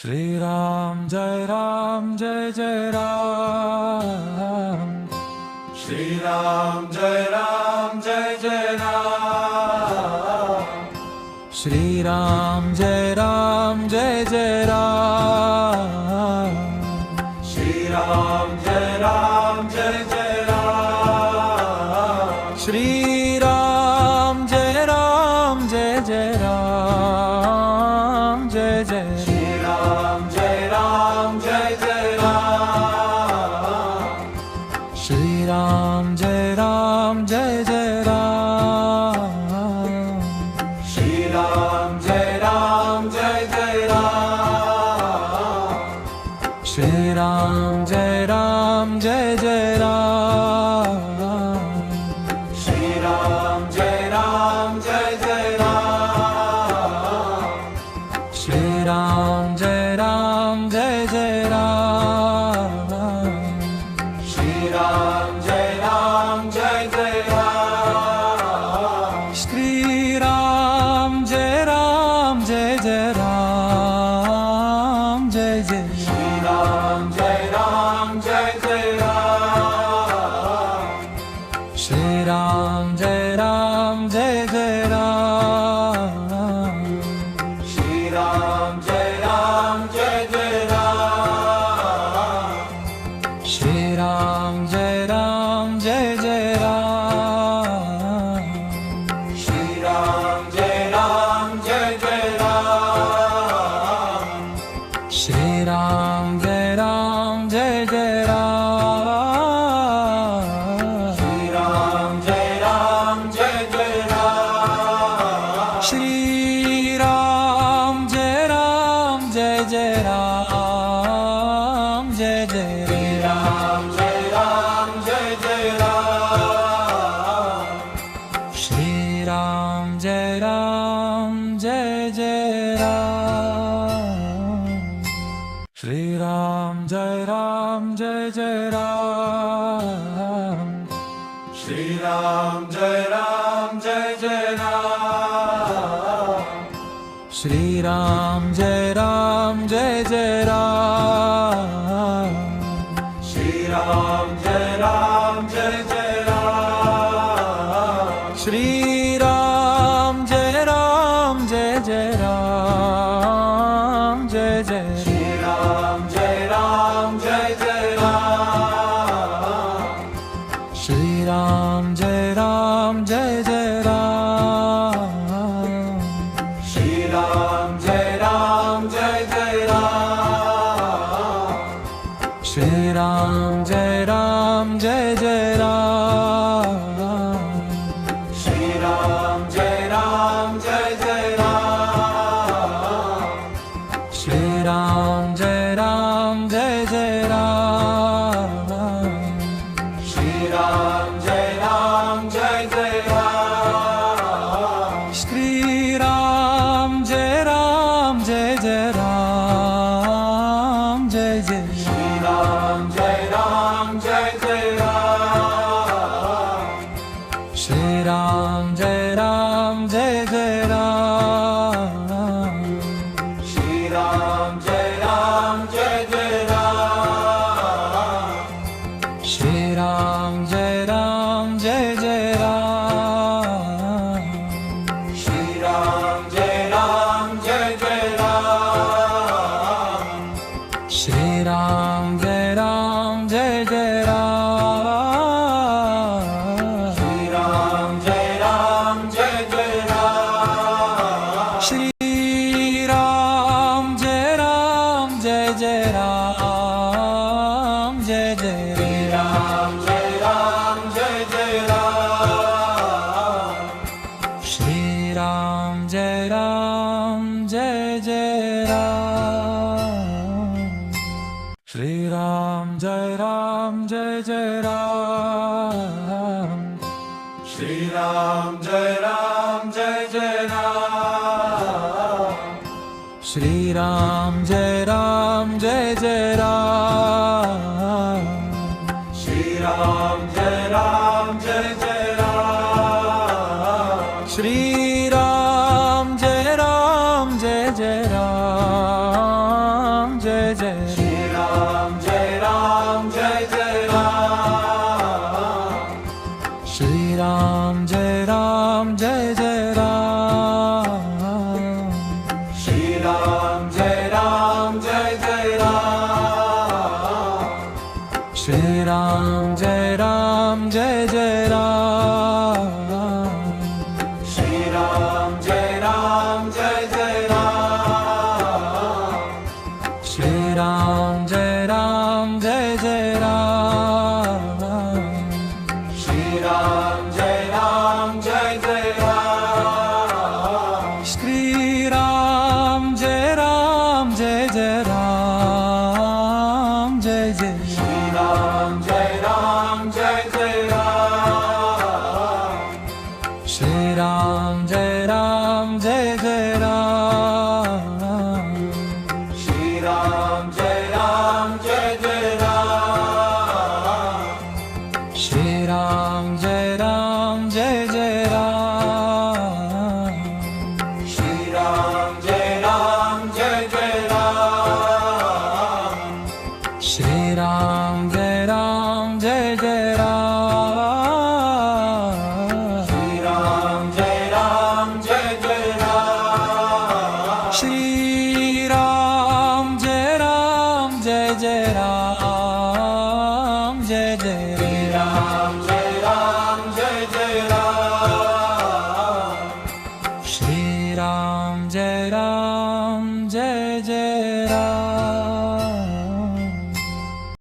Shriram जय जय Ram. Shriram जय जय Ram. Shriram जय जय Ram. Shriram जय जय Ram. Shriram जय जय Ram. जय जय Shriram जय जय Ram. Shriram जय जय Ram. Shriram जय जय Ram. Shriram जय जय Ram. Shriram जय जय Ram. Shriram जय जय Ram. Shriram जय जय Ram. Shriram जय जय Ram. जय जय Shriram जय जय Ram. Shriram जय जय Ram. Shriram जय जय Ram. Shriram जय जय Ram. Shriram जय जय Ram. Shriram जय जय Ram. Shriram जय जय Ram. Shriram जय जय Ram. जय जय Shriram जय जय Ram. Shriram जय जय Ram. Shriram जय जय Ram. Shriram जय जय Ram. Shriram जय जय Ram. Shriram जय जय Ram. Shriram जय जय Ram. जय जय Shriram जय जय Ram. Shriram जय जय Ram. Shriram जय जय Ram. Shriram जय जय Ram. Shriram जय जय Ram. Shriram जय जय Ram. Shriram जय जय Ram. Shriram जय जय Ram. जय जय Shriram जय जय Ram. Shriram जय जय Ram. Shriram जय जय Ram. Shriram जय जय Ram. Shriram जय जय Ram. Shriram जय जय Ram. Shriram जय जय Ram. Shriram जय जय Ram. जय जय Shriram जय जय Ram. Shriram जय जय Ram. Shriram जय जय Ram. Shriram जय जय Ram. Shriram जय जय Ram. Shriram जय जय Ram. Shriram जय जय Ram. Ram जय Ram जय जय Ram Shri Ram जय जय Ram Shri Ram जय जय Ram जय जय Shri Ram जय जय Ram Shri Ram जय जय Ram Shri Ram जय